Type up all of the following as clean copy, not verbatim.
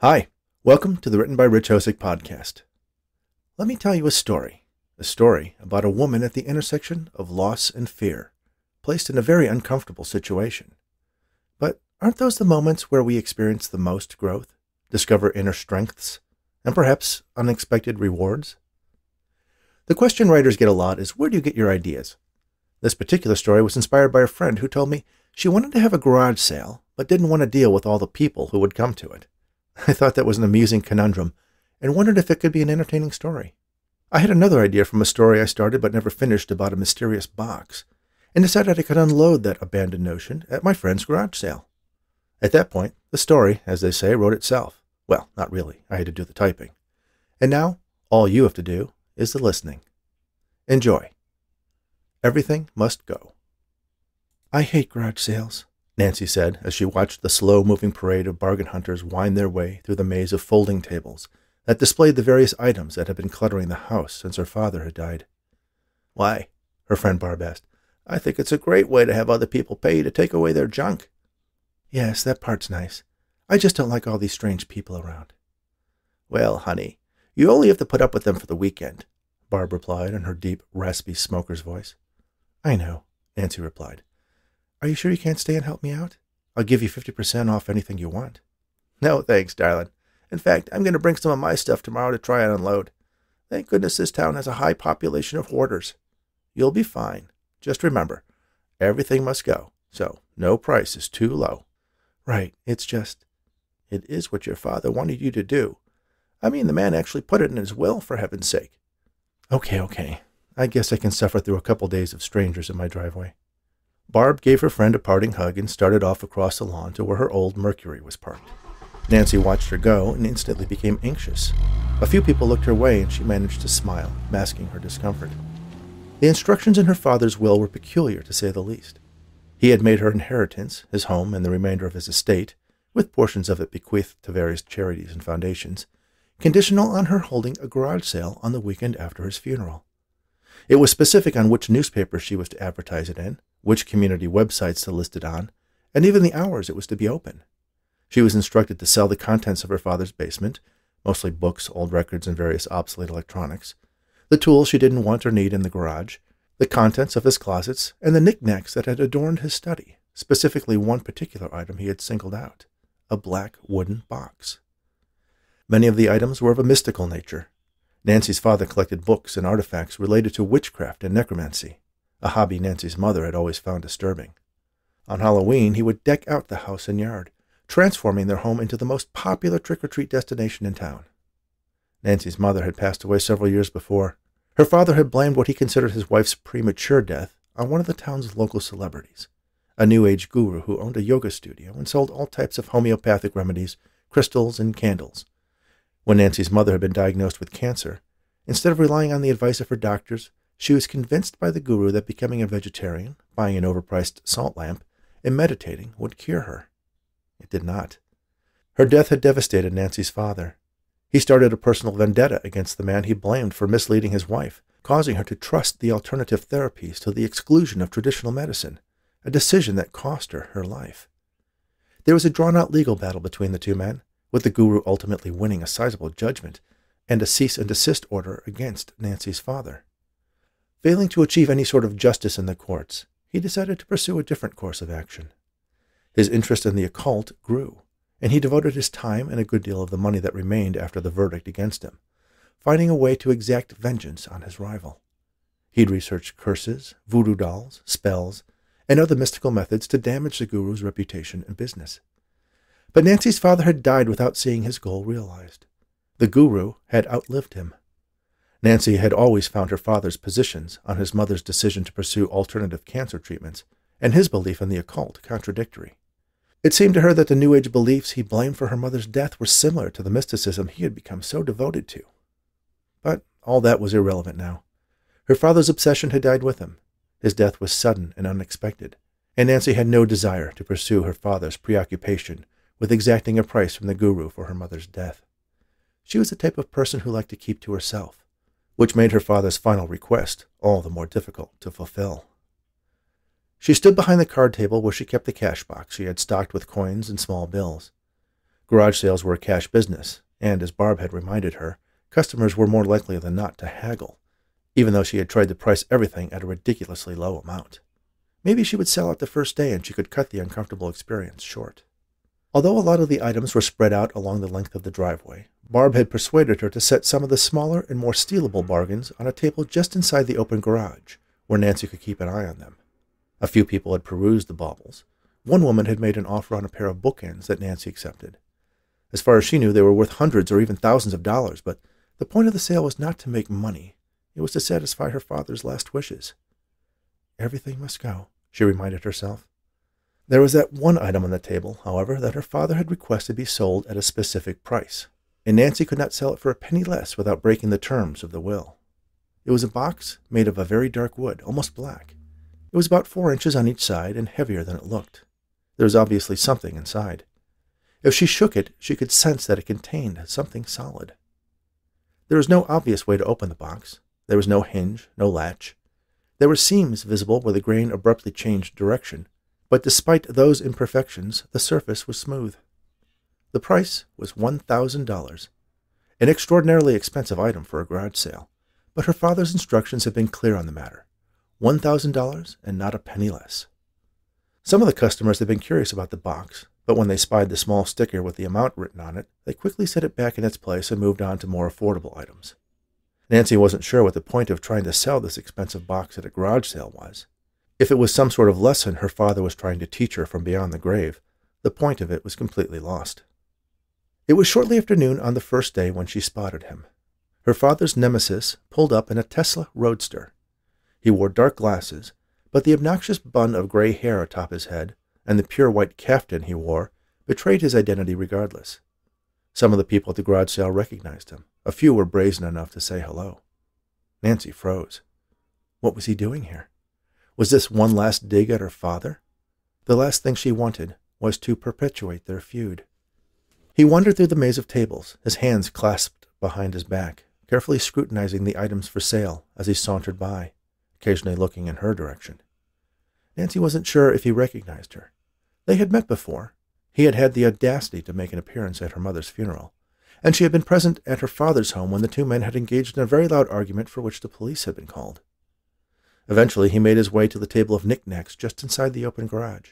Hi, welcome to the Written by Rich Hosek podcast. Let me tell you a story about a woman at the intersection of loss and fear, placed in a very uncomfortable situation. But aren't those the moments where we experience the most growth, discover inner strengths, and perhaps unexpected rewards? The question writers get a lot is, where do you get your ideas? This particular story was inspired by a friend who told me she wanted to have a garage sale, but didn't want to deal with all the people who would come to it. I thought that was an amusing conundrum and wondered if it could be an entertaining story. I had another idea from a story I started but never finished about a mysterious box, and decided I could unload that abandoned notion at my friend's garage sale. At that point, the story, as they say, wrote itself. Well, not really. I had to do the typing. And now, all you have to do is the listening. Enjoy. Everything must go. I hate garage sales, Nancy said as she watched the slow-moving parade of bargain hunters wind their way through the maze of folding tables that displayed the various items that had been cluttering the house since her father had died. Why, her friend Barb asked, I think it's a great way to have other people pay you to take away their junk. Yes, that part's nice. I just don't like all these strange people around. Well, honey, you only have to put up with them for the weekend, Barb replied in her deep, raspy smoker's voice. I know, Nancy replied. Are you sure you can't stay and help me out? I'll give you 50% off anything you want. No, thanks, darling. In fact, I'm going to bring some of my stuff tomorrow to try and unload. Thank goodness this town has a high population of hoarders. You'll be fine. Just remember, everything must go, so no price is too low. Right, it is what your father wanted you to do. I mean, the man actually put it in his will, for heaven's sake. Okay. I guess I can suffer through a couple days of strangers in my driveway. Barb gave her friend a parting hug and started off across the lawn to where her old Mercury was parked. Nancy watched her go and instantly became anxious. A few people looked her way and she managed to smile, masking her discomfort. The instructions in her father's will were peculiar, to say the least. He had made her inheritance, his home and the remainder of his estate, with portions of it bequeathed to various charities and foundations, conditional on her holding a garage sale on the weekend after his funeral. It was specific on which newspaper she was to advertise it in, which community websites to list it on, and even the hours it was to be open. She was instructed to sell the contents of her father's basement, mostly books, old records, and various obsolete electronics, the tools she didn't want or need in the garage, the contents of his closets, and the knickknacks that had adorned his study, specifically one particular item he had singled out, a black wooden box. Many of the items were of a mystical nature. Nancy's father collected books and artifacts related to witchcraft and necromancy, a hobby Nancy's mother had always found disturbing. On Halloween, he would deck out the house and yard, transforming their home into the most popular trick-or-treat destination in town. Nancy's mother had passed away several years before. Her father had blamed what he considered his wife's premature death on one of the town's local celebrities, a New Age guru who owned a yoga studio and sold all types of homeopathic remedies, crystals, and candles. When Nancy's mother had been diagnosed with cancer, instead of relying on the advice of her doctors, she was convinced by the guru that becoming a vegetarian, buying an overpriced salt lamp, and meditating would cure her. It did not. Her death had devastated Nancy's father. He started a personal vendetta against the man he blamed for misleading his wife, causing her to trust the alternative therapies to the exclusion of traditional medicine, a decision that cost her her life. There was a drawn-out legal battle between the two men, with the guru ultimately winning a sizable judgment and a cease-and-desist order against Nancy's father. Failing to achieve any sort of justice in the courts, he decided to pursue a different course of action. His interest in the occult grew, and he devoted his time and a good deal of the money that remained after the verdict against him, finding a way to exact vengeance on his rival. He'd researched curses, voodoo dolls, spells, and other mystical methods to damage the guru's reputation and business. But Nancy's father had died without seeing his goal realized. The guru had outlived him. Nancy had always found her father's positions on his mother's decision to pursue alternative cancer treatments and his belief in the occult contradictory. It seemed to her that the New Age beliefs he blamed for her mother's death were similar to the mysticism he had become so devoted to. But all that was irrelevant now. Her father's obsession had died with him. His death was sudden and unexpected, and Nancy had no desire to pursue her father's preoccupation with exacting a price from the guru for her mother's death. She was the type of person who liked to keep to herself, which made her father's final request all the more difficult to fulfill. She stood behind the card table where she kept the cash box she had stocked with coins and small bills. Garage sales were a cash business, and as Barb had reminded her, customers were more likely than not to haggle, even though she had tried to price everything at a ridiculously low amount. Maybe she would sell out the first day and she could cut the uncomfortable experience short. Although a lot of the items were spread out along the length of the driveway, Barb had persuaded her to set some of the smaller and more stealable bargains on a table just inside the open garage, where Nancy could keep an eye on them. A few people had perused the baubles. One woman had made an offer on a pair of bookends that Nancy accepted. As far as she knew, they were worth hundreds or even thousands of dollars, but the point of the sale was not to make money. It was to satisfy her father's last wishes. Everything must go, she reminded herself. There was that one item on the table, however, that her father had requested be sold at a specific price, and Nancy could not sell it for a penny less without breaking the terms of the will. It was a box made of a very dark wood, almost black. It was about 4 inches on each side and heavier than it looked. There was obviously something inside. If she shook it, she could sense that it contained something solid. There was no obvious way to open the box. There was no hinge, no latch. There were seams visible where the grain abruptly changed direction, but despite those imperfections, the surface was smooth. The price was $1,000, an extraordinarily expensive item for a garage sale, but her father's instructions had been clear on the matter. $1,000 and not a penny less. Some of the customers had been curious about the box, but when they spied the small sticker with the amount written on it, they quickly set it back in its place and moved on to more affordable items. Nancy wasn't sure what the point of trying to sell this expensive box at a garage sale was. If it was some sort of lesson her father was trying to teach her from beyond the grave, the point of it was completely lost. It was shortly after noon on the first day when she spotted him. Her father's nemesis pulled up in a Tesla Roadster. He wore dark glasses, but the obnoxious bun of gray hair atop his head and the pure white caftan he wore betrayed his identity regardless. Some of the people at the garage sale recognized him. A few were brazen enough to say hello. Nancy froze. What was he doing here? Was this one last dig at her father? The last thing she wanted was to perpetuate their feud. He wandered through the maze of tables, his hands clasped behind his back, carefully scrutinizing the items for sale as he sauntered by, occasionally looking in her direction. Nancy wasn't sure if he recognized her. They had met before. He had had the audacity to make an appearance at her mother's funeral, and she had been present at her father's home when the two men had engaged in a very loud argument for which the police had been called. Eventually, he made his way to the table of knickknacks just inside the open garage.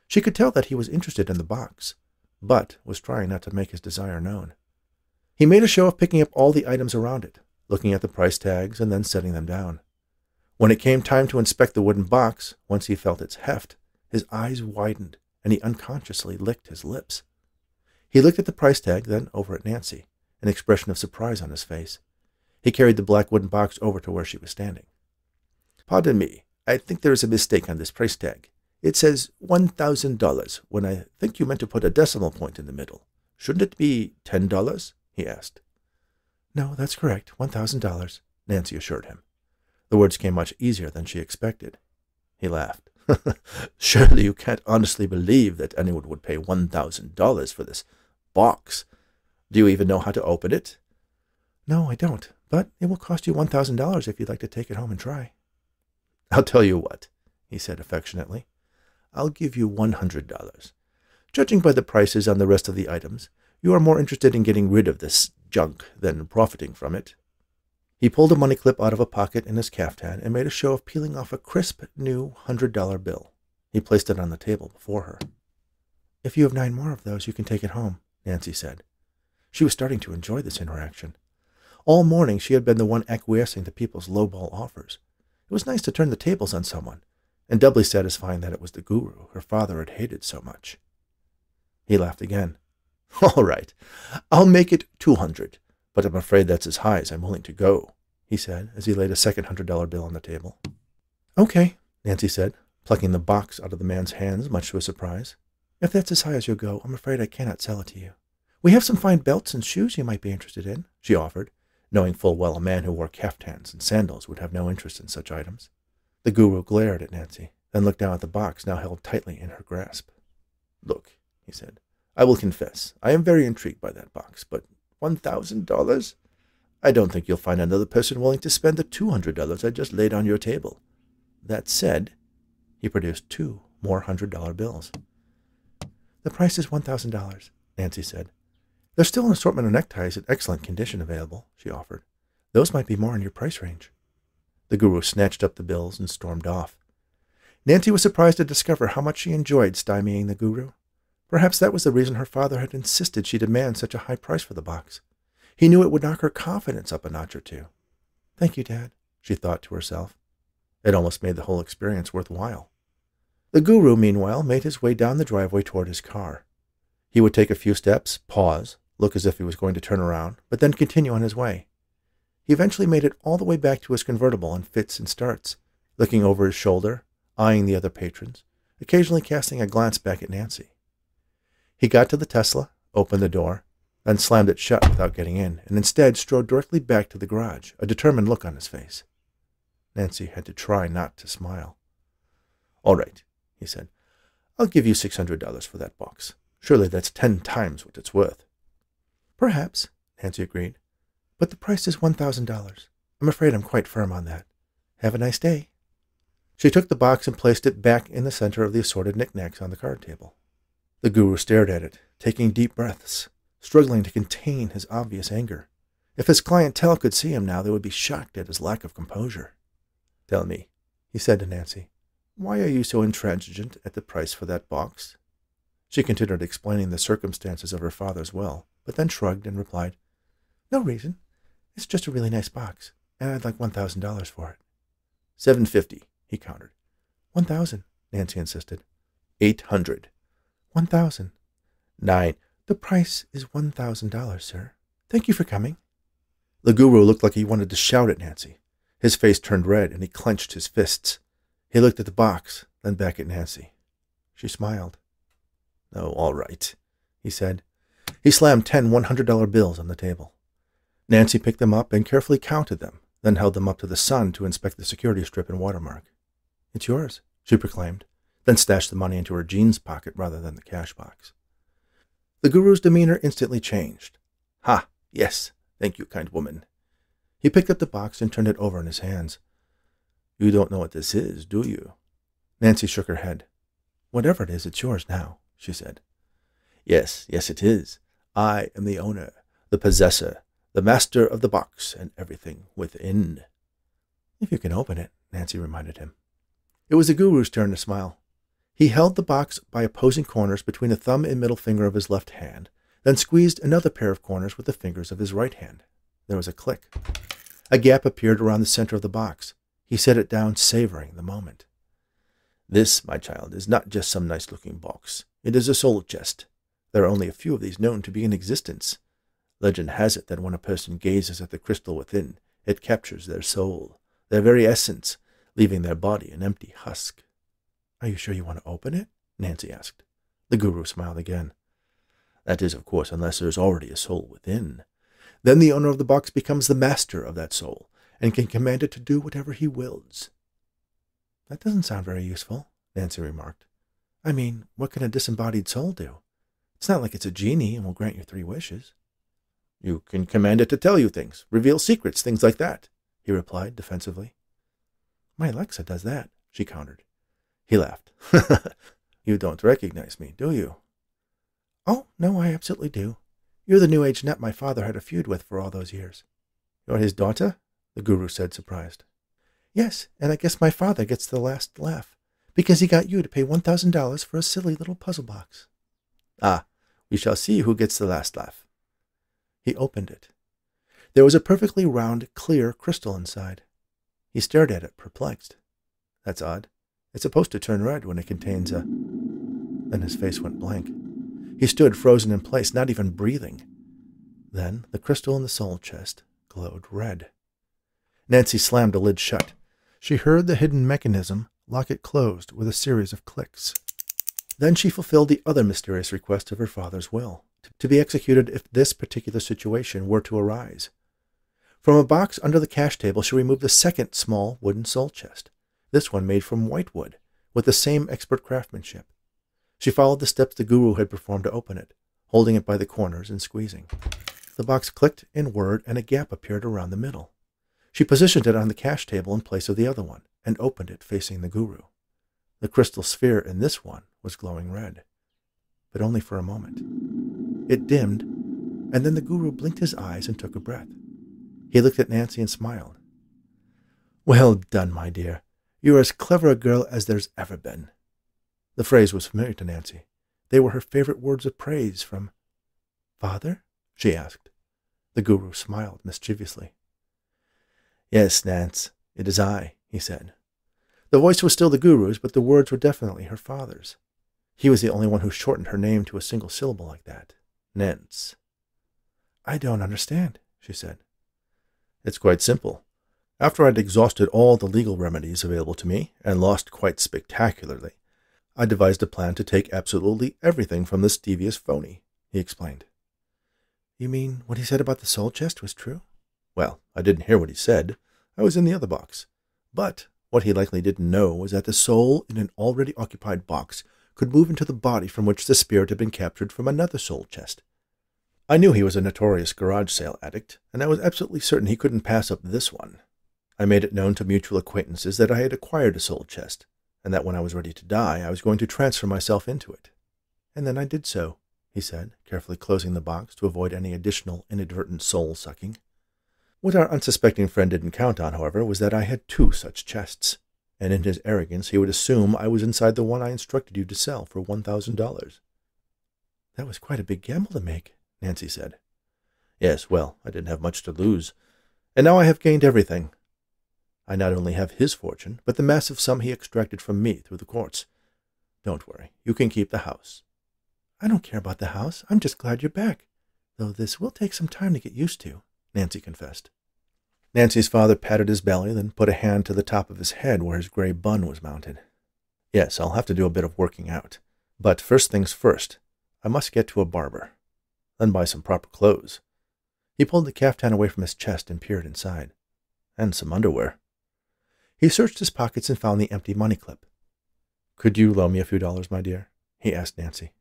She could tell that he was interested in the box, but was trying not to make his desire known. He made a show of picking up all the items around it, looking at the price tags and then setting them down. When it came time to inspect the wooden box, once he felt its heft, his eyes widened, and he unconsciously licked his lips. He looked at the price tag, then over at Nancy, an expression of surprise on his face. He carried the black wooden box over to where she was standing. "Pardon me, I think there is a mistake on this price tag. It says $1,000 when I think you meant to put a decimal point in the middle. Shouldn't it be $10? He asked. "No, that's correct, $1,000, Nancy assured him. The words came much easier than she expected. He laughed. "Surely you can't honestly believe that anyone would pay $1,000 for this box. Do you even know how to open it?" "No, I don't, but it will cost you $1,000 if you'd like to take it home and try." "I'll tell you what," he said affectionately. "I'll give you $100. Judging by the prices on the rest of the items, you are more interested in getting rid of this junk than profiting from it." He pulled a money clip out of a pocket in his caftan and made a show of peeling off a crisp, new $100 bill. He placed it on the table before her. "If you have 9 more of those, you can take it home," Nancy said. She was starting to enjoy this interaction. All morning she had been the one acquiescing to people's lowball offers. It was nice to turn the tables on someone, and doubly satisfying that it was the guru her father had hated so much. He laughed again. "All right, I'll make it 200, but I'm afraid that's as high as I'm willing to go," he said as he laid a second $100 bill on the table. "Okay," Nancy said, plucking the box out of the man's hands, much to his surprise. "If that's as high as you'll go, I'm afraid I cannot sell it to you. We have some fine belts and shoes you might be interested in," she offered, knowing full well a man who wore caftans and sandals would have no interest in such items. The guru glared at Nancy, then looked down at the box now held tightly in her grasp. "Look," he said, "I will confess, I am very intrigued by that box, but $1,000? I don't think you'll find another person willing to spend the $200 I just laid on your table. That said," he produced 2 more $100 bills. "The price is $1,000, Nancy said. There's still an assortment of neckties in excellent condition available, she offered. Those might be more in your price range. The guru snatched up the bills and stormed off. Nancy was surprised to discover how much she enjoyed stymieing the guru. Perhaps that was the reason her father had insisted she demand such a high price for the box. He knew it would knock her confidence up a notch or two. Thank you, Dad, she thought to herself. It almost made the whole experience worthwhile. The guru, meanwhile, made his way down the driveway toward his car. He would take a few steps, pause, look as if he was going to turn around, but then continue on his way. He eventually made it all the way back to his convertible in fits and starts, looking over his shoulder, eyeing the other patrons, occasionally casting a glance back at Nancy. He got to the Tesla, opened the door, then slammed it shut without getting in, and instead strode directly back to the garage, a determined look on his face. Nancy had to try not to smile. All right, he said. I'll give you $600 for that box. Surely that's 10 times what it's worth. Perhaps, Nancy agreed. But the price is $1,000. I'm afraid I'm quite firm on that. Have a nice day. She took the box and placed it back in the center of the assorted knickknacks on the card table. The guru stared at it, taking deep breaths, struggling to contain his obvious anger. If his clientele could see him now, they would be shocked at his lack of composure. Tell me, he said to Nancy, why are you so intransigent at the price for that box? She considered explaining the circumstances of her father's will, but then shrugged and replied, No reason. It's just a really nice box, and I'd like $1,000 for it. $750, he countered. $1,000, Nancy insisted. $800. $1,000. $9. The price is $1,000, sir. Thank you for coming. The guru looked like he wanted to shout at Nancy. His face turned red, and he clenched his fists. He looked at the box, then back at Nancy. She smiled. Oh, all right, he said. He slammed 10 $100 bills on the table. Nancy picked them up and carefully counted them, then held them up to the sun to inspect the security strip and watermark. It's yours, she proclaimed, then stashed the money into her jeans pocket rather than the cash box. The guru's demeanor instantly changed. Ha, yes, thank you, kind woman. He picked up the box and turned it over in his hands. You don't know what this is, do you? Nancy shook her head. Whatever it is, it's yours now, she said. Yes, it is. I am the owner, the possessor, the master of the box and everything within. If you can open it, Nancy reminded him. It was the guru's turn to smile. He held the box by opposing corners between the thumb and middle finger of his left hand, then squeezed another pair of corners with the fingers of his right hand. There was a click. A gap appeared around the center of the box. He set it down, savoring the moment. This, my child, is not just some nice-looking box. It is a soul chest. There are only a few of these known to be in existence. Legend has it that when a person gazes at the crystal within, it captures their soul, their very essence, leaving their body an empty husk. Are you sure you want to open it? Nancy asked. The guru smiled again. That is, of course, unless there is already a soul within. Then the owner of the box becomes the master of that soul, and can command it to do whatever he wills. That doesn't sound very useful, Nancy remarked. I mean, what can a disembodied soul do? It's not like it's a genie and will grant you 3 wishes. You can command it to tell you things, reveal secrets, things like that, he replied defensively. My Alexa does that, she countered. He laughed. You don't recognize me, do you? Oh, no, I absolutely do. You're the New Age nut my father had a feud with for all those years. You're his daughter? The guru said, surprised. Yes, and I guess my father gets the last laugh, because he got you to pay $1,000 for a silly little puzzle box. Ah, we shall see who gets the last laugh. He opened it. There was a perfectly round, clear crystal inside. He stared at it, perplexed. That's odd. It's supposed to turn red when it contains a... Then his face went blank. He stood frozen in place, not even breathing. Then the crystal in the soul chest glowed red. Nancy slammed the lid shut. She heard the hidden mechanism lock it closed with a series of clicks. Then she fulfilled the other mysterious request of her father's will, to be executed if this particular situation were to arise. From a box under the cash table, she removed the second small wooden soul chest, this one made from white wood, with the same expert craftsmanship. She followed the steps the guru had performed to open it, holding it by the corners and squeezing. The box clicked in whirred, and a gap appeared around the middle. She positioned it on the cash table in place of the other one, and opened it facing the guru. The crystal sphere in this one was glowing red, but only for a moment. It dimmed, and then the guru blinked his eyes and took a breath. He looked at Nancy and smiled. "Well done, my dear. You are as clever a girl as there's ever been." The phrase was familiar to Nancy. They were her favorite words of praise from "Father?" she asked. The guru smiled mischievously. "Yes, Nance, it is I," he said. The voice was still the guru's, but the words were definitely her father's. He was the only one who shortened her name to a single syllable like that. Nance. "I don't understand," she said. "It's quite simple. After I'd exhausted all the legal remedies available to me, and lost quite spectacularly, I devised a plan to take absolutely everything from this devious phony," he explained. "You mean what he said about the soul chest was true?" "Well, I didn't hear what he said. I was in the other box. But what he likely didn't know was that the soul in an already occupied box could move into the body from which the spirit had been captured from another soul chest. I knew he was a notorious garage sale addict, and I was absolutely certain he couldn't pass up this one. I made it known to mutual acquaintances that I had acquired a soul chest, and that when I was ready to die, I was going to transfer myself into it. And then I did so," he said, carefully closing the box to avoid any additional inadvertent soul-sucking. What our unsuspecting friend didn't count on, however, was that I had 2 such chests, and in his arrogance he would assume I was inside the one I instructed you to sell for $1,000. "That was quite a big gamble to make," Nancy said. "Yes, well, I didn't have much to lose. And now I have gained everything. I not only have his fortune, but the massive sum he extracted from me through the courts. Don't worry, you can keep the house." "I don't care about the house. I'm just glad you're back, though this will take some time to get used to," Nancy confessed. Nancy's father patted his belly, then put a hand to the top of his head where his gray bun was mounted. "Yes, I'll have to do a bit of working out. But first things first, I must get to a barber. Then buy some proper clothes." He pulled the caftan away from his chest and peered inside. "And some underwear." He searched his pockets and found the empty money clip. "Could you loan me a few dollars, my dear?" he asked Nancy.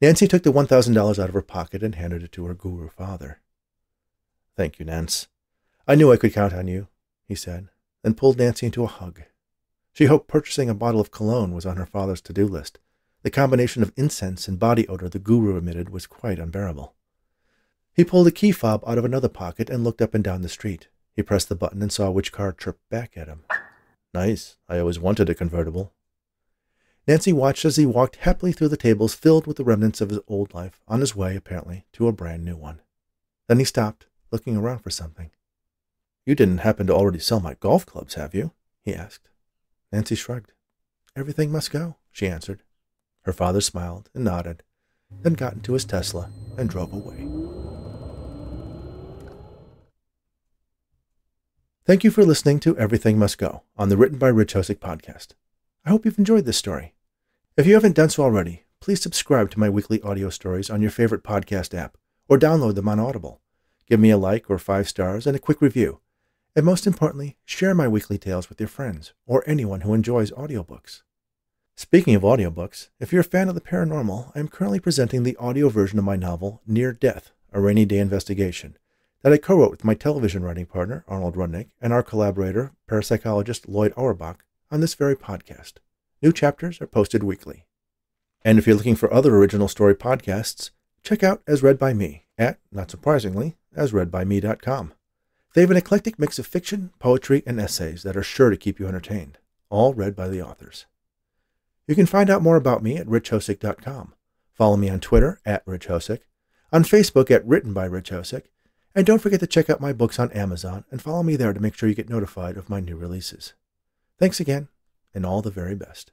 Nancy took the $1,000 out of her pocket and handed it to her guru father. "Thank you, Nance. I knew I could count on you," he said, then pulled Nancy into a hug. She hoped purchasing a bottle of cologne was on her father's to-do list. The combination of incense and body odor the guru emitted was quite unbearable. He pulled a key fob out of another pocket and looked up and down the street. He pressed the button and saw which car chirped back at him. "Nice. I always wanted a convertible." Nancy watched as he walked happily through the tables filled with the remnants of his old life, on his way, apparently, to a brand new one. Then he stopped, looking around for something. "You didn't happen to already sell my golf clubs, have you?" he asked. Nancy shrugged. "Everything must go," she answered. Her father smiled and nodded, then got into his Tesla and drove away. Thank you for listening to Everything Must Go on the Written by Rich Hosek podcast. I hope you've enjoyed this story. If you haven't done so already, please subscribe to my weekly audio stories on your favorite podcast app or download them on Audible. Give me a like or 5 stars and a quick review. And most importantly, share my weekly tales with your friends or anyone who enjoys audiobooks. Speaking of audiobooks, if you're a fan of the paranormal, I am currently presenting the audio version of my novel, Near Death, A Rainy Day Investigation, that I co-wrote with my television writing partner, Arnold Rudnick, and our collaborator, parapsychologist Lloyd Auerbach, on this very podcast. New chapters are posted weekly. And if you're looking for other original story podcasts, check out As Read by Me at, not surprisingly, asreadbyme.com. They have an eclectic mix of fiction, poetry, and essays that are sure to keep you entertained, all read by the authors. You can find out more about me at richhosek.com. Follow me on Twitter at richhosek, on Facebook at Written by Rich Hosek, and don't forget to check out my books on Amazon and follow me there to make sure you get notified of my new releases. Thanks again, and all the very best.